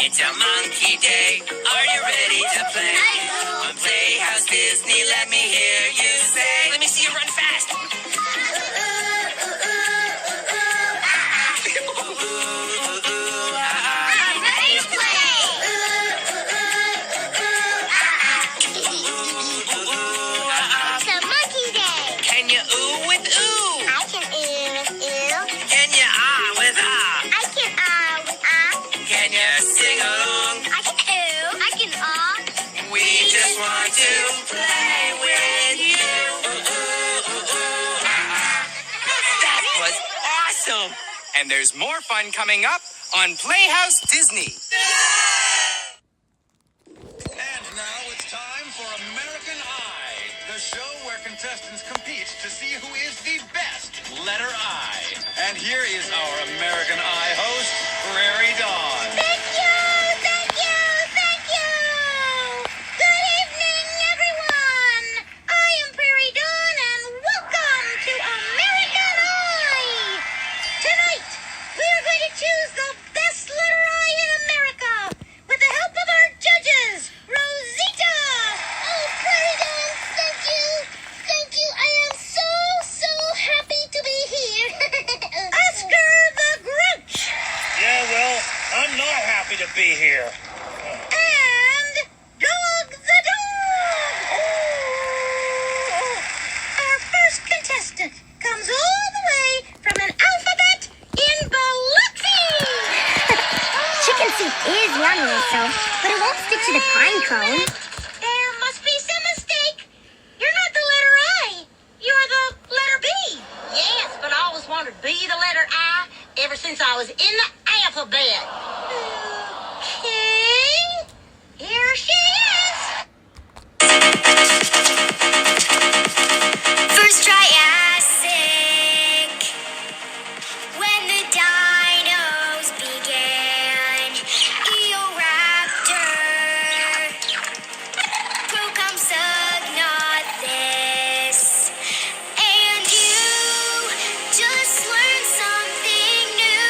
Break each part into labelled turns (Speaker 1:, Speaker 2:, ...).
Speaker 1: It's a monkey day. Are you ready to play? On Playhouse Disney, let me hear you say. Let me see you run fast.
Speaker 2: I'm ready to play. It's a monkey day.
Speaker 1: Can you ooh with ooh?
Speaker 2: I can ooh with ooh.
Speaker 1: Can you ah with ah?
Speaker 2: I can with
Speaker 1: Can you sing along?
Speaker 2: I can ooh. I can
Speaker 1: We just want to play with you. That was awesome! And there's more fun coming up on Playhouse Disney.
Speaker 3: And now it's time for American Eye, the show where contestants compete to see who is the best letter I. And here is our American Eye host, Prairie Dawn.
Speaker 2: Thank you. Thank you. Thank you. Good evening, everyone. I am Prairie Dawn, and welcome to American Eye. Tonight, we are going to choose the best letter I in America with the help of our judges, Rosita. Oh, Prairie Dawn, thank you. Thank you. I am so happy to be here. Oscar the Grouch.
Speaker 4: Yeah, well, I'm not happy to be here.
Speaker 2: And Dog the Dog! Our first contestant comes all the way from an alphabet in Biloxi!
Speaker 5: Chicken soup is yummy, but it won't stick to the pine cone.
Speaker 2: There must be some mistake. You're not the letter I. You're the letter B.
Speaker 6: Yes, but I always wanted to be the letter I ever since I was in the alphabet.
Speaker 2: Okay. Here she is.
Speaker 5: First Triassic, when the dinos began. Eoraptor, Procomsognathus, and you just learned something new.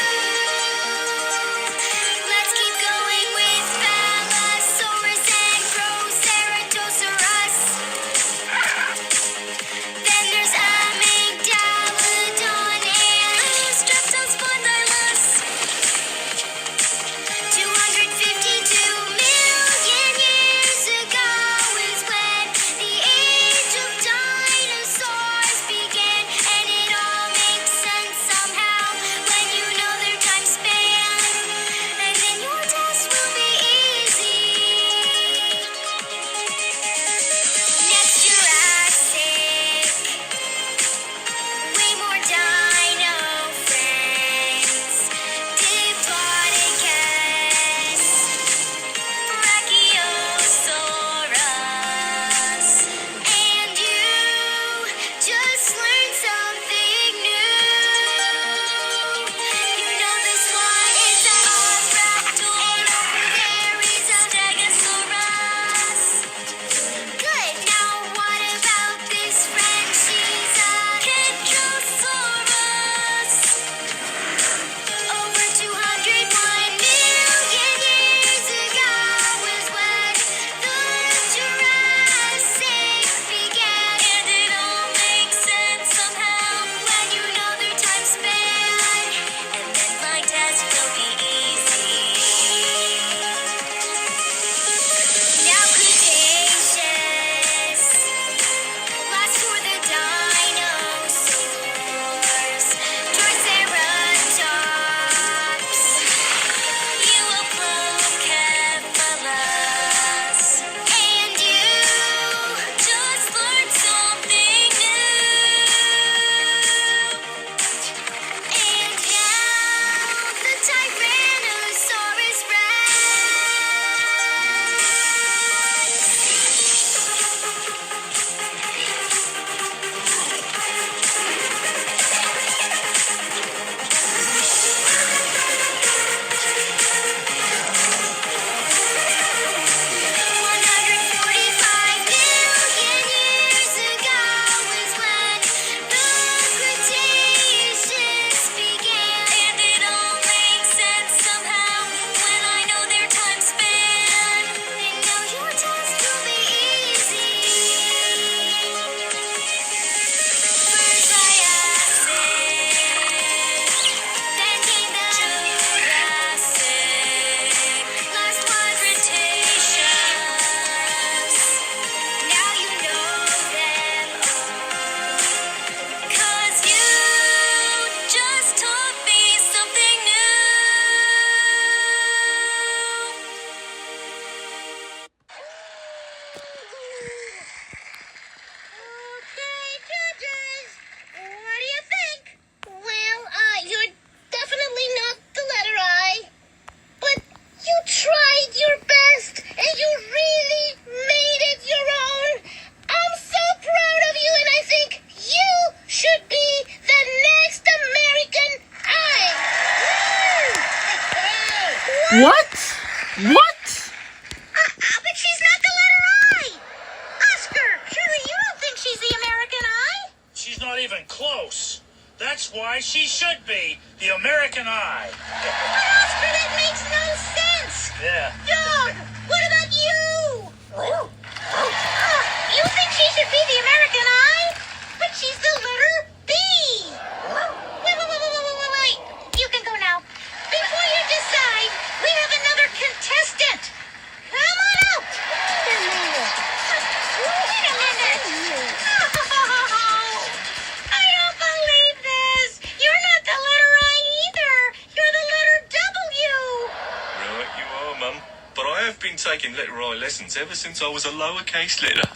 Speaker 7: What? What?
Speaker 2: But she's not the letter I. Oscar, surely you don't think she's the American I?
Speaker 4: She's not even close. That's why she should be the American I.
Speaker 2: But Oscar, that makes no sense.
Speaker 4: Yeah.
Speaker 2: Dog, what about you? You think she should be the American I? But she's the letter B. Wait. You can go now. Before you decide, we have another contestant. Come on out. Wait a minute. I don't believe this. You're not the letter I either. You're the letter W.
Speaker 8: Right, you are, Mum. But I have been taking letter I lessons ever since I was a lowercase letter.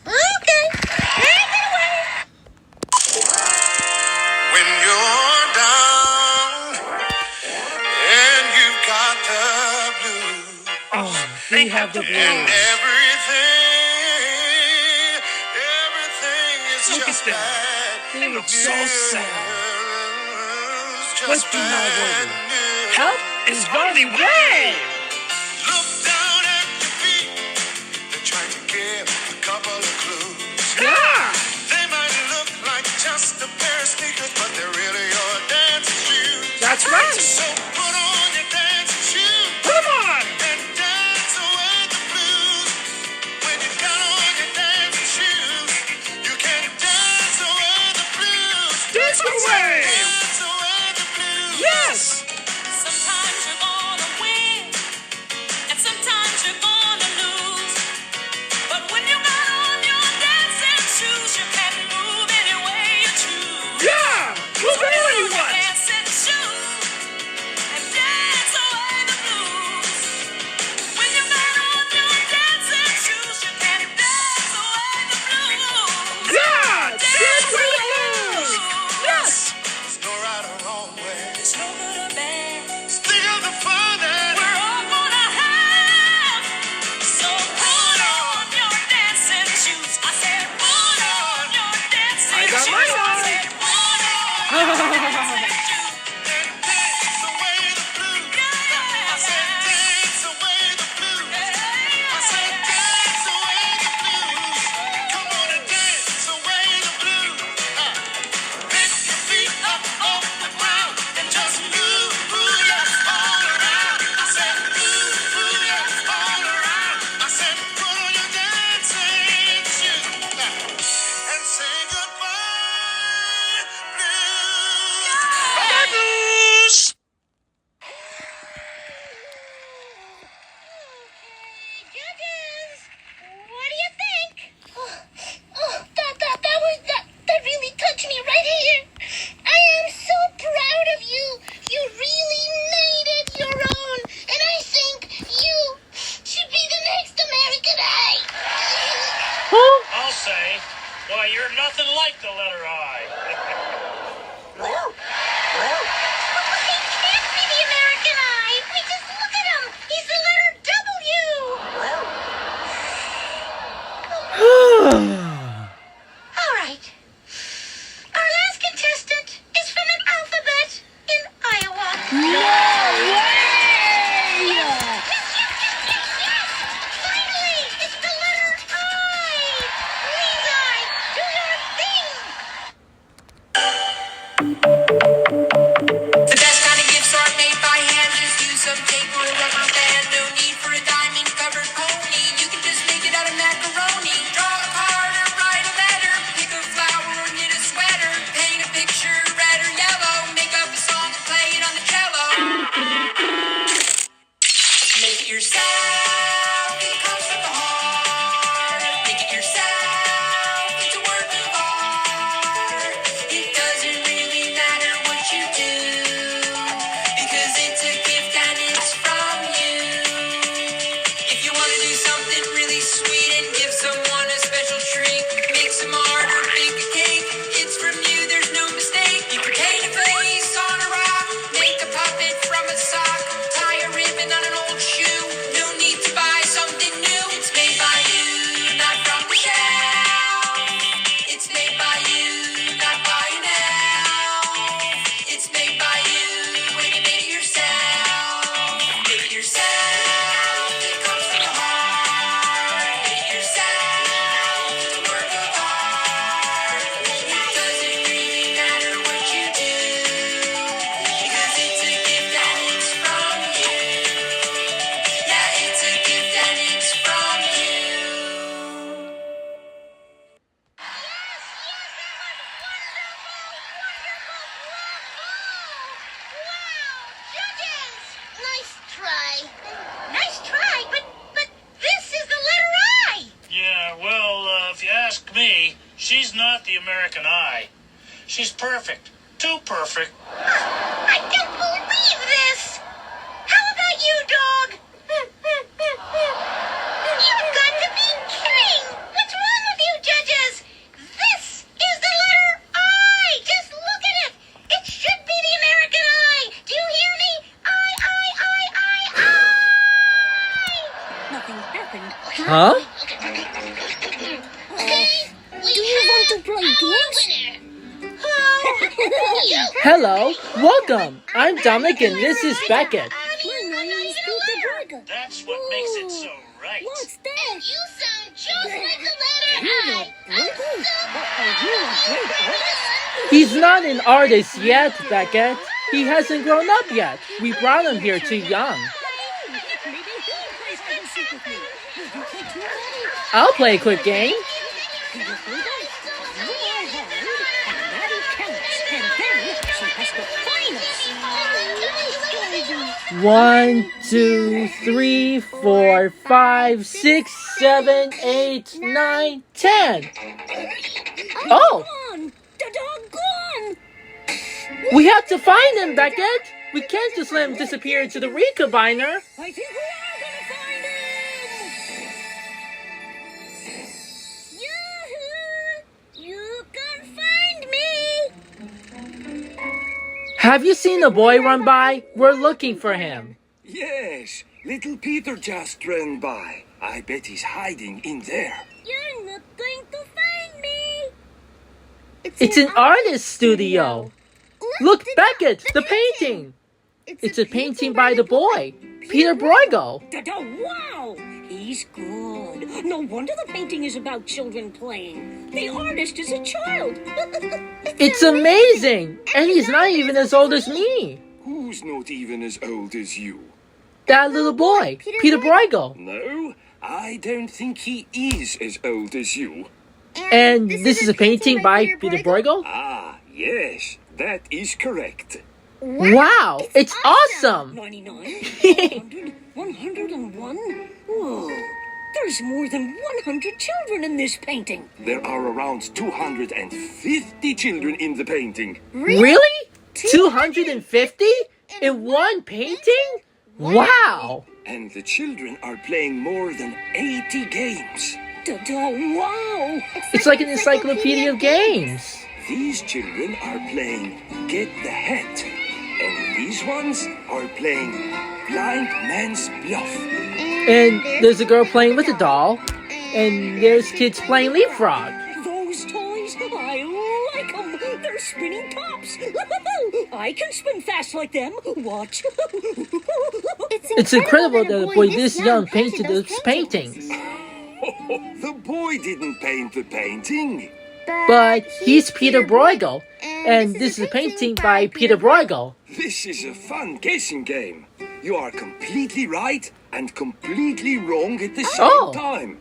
Speaker 2: Okay. Take it away.
Speaker 3: When you're down and you've got the blues
Speaker 7: Oh, they have the
Speaker 3: and
Speaker 7: blues.
Speaker 3: everything is
Speaker 7: Look
Speaker 3: just
Speaker 7: at them.
Speaker 3: bad.
Speaker 7: They look so sad.
Speaker 3: Just
Speaker 7: Let's do my
Speaker 3: bad
Speaker 7: word.
Speaker 3: news.
Speaker 7: Help is on the way.
Speaker 3: Look down at your feet. They're trying to give a couple of clues.
Speaker 7: Yeah.
Speaker 3: They might look like just a pair of sneakers, but they're really your dancing shoes.
Speaker 7: That's right.
Speaker 3: So put on your dancing shoes
Speaker 7: Come on.
Speaker 3: and dance away the blues. When you got on your dancing shoes, you can dance away the blues.
Speaker 7: Dance away.
Speaker 3: Dance away the blues.
Speaker 7: Yes.
Speaker 1: Sometimes you're gonna win, and sometimes you're gonna lose. But when you got on your dancing shoes, you can move any way you choose.
Speaker 7: Yeah. Move anywhere you want.
Speaker 1: Dancing shoes and dance away the blues. When you got on your dancing shoes, you can dance away the blues.
Speaker 7: Yeah. Dance with the blues. Yes.
Speaker 3: There's no right or wrong way.
Speaker 1: There's no good or bad.
Speaker 3: Think of the fun that
Speaker 1: We're all gonna have. So put on your dancing shoes. I said put on your dancing
Speaker 7: I got
Speaker 1: shoes.
Speaker 7: mine on.
Speaker 1: I said put on your dancing shoes.
Speaker 3: and dance away the blues. I said dance away the blues. I said dance away the blues. Come on and dance away the blues. Pick your feet up off the ground and just move all around. I said move all around. I said put on your dancing shoes and say goodbye, blues.
Speaker 2: Judges, what do you think? That really touched me right here. I am so proud of you. You really made it your own, and I think you should be the next American I.
Speaker 4: I'll say, why, you're nothing like the letter I.
Speaker 2: But he can't be the American I. I just look at him. He's the letter W. All right. Our last contestant is from an alphabet in Iowa. Yes. Finally, it's the letter I. Please, I, do your thing.
Speaker 1: The best kind of gifts are made by hand. Just use some tape or a rubber band. No need for a diamond-covered pony. You can just make it out of macaroni. Draw a card or write a letter. Pick a flower or knit a sweater. Paint a picture red or yellow. Make up a song and play it on the cello. Make it yourself. It comes from the heart. Make it yourself. It's a work of art. It doesn't really matter what you do, because it's a gift and it's from you. If you want to do something really sweet and give someone a special treat, make some art or bake a cake. It's from you, there's no mistake. You can paint a face on a rock, make a puppet from a sock, tie a ribbon on an old shoe. No need
Speaker 4: She's not the American Eye. She's perfect. Too perfect.
Speaker 2: I don't believe this. How about you, dog? You've got to be kidding. What's wrong with you, judges? This is the letter I. Just look at it. It should be the American Eye. Do you hear me? I.
Speaker 7: Nothing happened.
Speaker 9: Huh?
Speaker 2: Do you want to play games?
Speaker 9: Hello, welcome. I'm Dominic and this is Beckett.
Speaker 7: My name is Peter Drago.
Speaker 4: That's what makes it so right.
Speaker 7: What's that?
Speaker 2: You sound just like the letter I.
Speaker 7: Are you a great artist?
Speaker 9: He's not an artist yet, Beckett. He hasn't grown up yet. We brought him here too young.
Speaker 7: Maybe he plays hide and seek with me. You play too many.
Speaker 9: I'll play a quick game.
Speaker 7: Peter Drago, you are hard, and Maddie counts, and then she has to find us.
Speaker 9: 1, 2, 3, 4, 5, 6, 7, 8, 9, 10. Oh,
Speaker 7: Gone! The dog gone!
Speaker 9: we have to find him, Beckett. We can't just let him disappear into the recombiner.
Speaker 7: I think we are gonna find him! Yoo-hoo! You can find me!
Speaker 9: Have you seen the boy run by? We're looking for him.
Speaker 10: Yes, little Peter just ran by. I bet he's hiding in there.
Speaker 7: You're not going to find me!
Speaker 9: It's an artist studio. Look, Beckett, the painting. It's a painting by the boy, Peter Bruegel.
Speaker 7: Wow! He's good. No wonder the painting is about children playing. The artist is a child.
Speaker 9: It's amazing. And he's not even as old as me.
Speaker 10: Who's not even as old as you?
Speaker 9: That little boy, Peter Bruegel.
Speaker 10: No, I don't think he is as old as you.
Speaker 9: And this is a painting by Peter Bruegel?
Speaker 10: Ah, yes, that is correct.
Speaker 9: Wow, it's awesome.
Speaker 7: 99, 100, 101. Whoa, there's more than 100 children in this painting.
Speaker 10: There are around 250 children in the painting.
Speaker 9: Really? 250? In one painting? Wow.
Speaker 10: And the children are playing more than 80 games.
Speaker 7: Wow!
Speaker 9: It's like an encyclopedia of games.
Speaker 10: These children are playing Get the Hat. And these ones are playing Blind Man's Bluff.
Speaker 9: And there's a girl playing with a doll. And there's kids playing leapfrog.
Speaker 7: Those toys, I like them. They're spinning tops. I can spin fast like them. Watch.
Speaker 9: It's incredible that a boy this young painted those paintings.
Speaker 10: The boy didn't paint the painting.
Speaker 9: But he's Peter Bruegel, and this is a painting by Peter Bruegel.
Speaker 10: This is a fun guessing game. You are completely right and completely wrong at the same time.